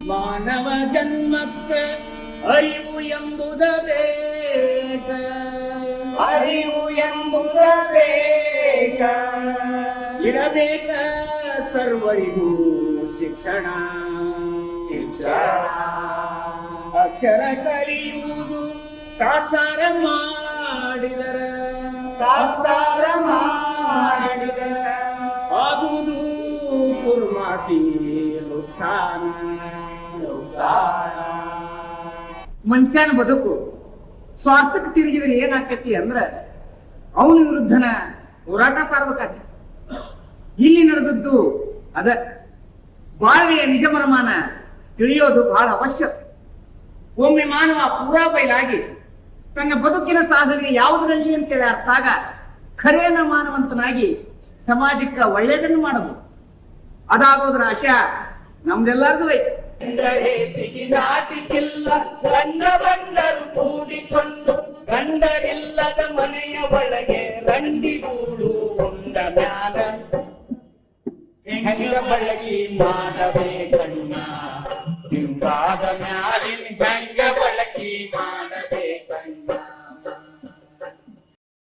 ಮಾನವ ಜನ್ಮಕ್ಕೆ ಅರಿವು ಎಂಬುದ ಬೇಕ, ಅರಿವು ಎಂಬುದ ಬೇಕ, ಇರಬೇಕ ಸರ್ವರಿಗೂ ಶಿಕ್ಷಣ. ಶಿಕ್ಷಣ ಅಕ್ಷರ ಕಲಿಯುವುದು ತಾತ್ಸಾರ ಮಾಡಿದರ, ತಾತ್ಸಾರ ಮಾಡಿದರ ಆಗುವುದು ಕುರ್ಮಾಸಿ ನುಕ್ಸಾನ. ಮನುಷ್ಯನ ಬದುಕು ಸ್ವಾರ್ಥಕ್ಕೆ ತಿರುಗಿದ್ರೆ ಏನಾಕತಿ ಅಂದ್ರ ಅವನ ವಿರುದ್ಧನ ಹೋರಾಟ ಸಾರ್ಬೇಕಾಗ್ತದೆ. ಇಲ್ಲಿ ನಡೆದದ್ದು ಅದ. ಬಾಳ್ವೆಯ ನಿಜ ಮರ್ಮಾನ ತಿಳಿಯೋದು ಬಹಳ ಅವಶ್ಯಕ. ಒಮ್ಮೆ ಮಾನವ ಪೂರಾ ಬಯಲಾಗಿ ತನ್ನ ಬದುಕಿನ ಸಾಧನೆ ಯಾವುದರಲ್ಲಿ ಅಂತೇಳಿ ಅರ್ಥ ಆಗ ಖರೇನ ಮಾನವಂತನಾಗಿ ಸಮಾಜಕ್ಕೆ ಒಳ್ಳೆಯದನ್ನು ಮಾಡಬಹುದು. ಅದಾಗೋದ್ರ ಆಶಾ ನಮ್ದೆಲ್ಲರಿಗೂ ಐತೆ. ನಾಚಿಕಿಲ್ಲ ಗಂಡ ಬಂದರು ಕೂಡಿಕೊಂಡು, ಗಂಡರಿಲ್ಲದ ಮನೆಯ ಒಳಗೆ ರಂಡಿಗೂಡು ಉಂಡ ಮ್ಯಾಲ ಹೆಂಗ ಬಳಗಿ ಮಾಡಬೇಕಣ್ಣ. ಹಿಂಗಾದ ಮ್ಯಾಲಿನ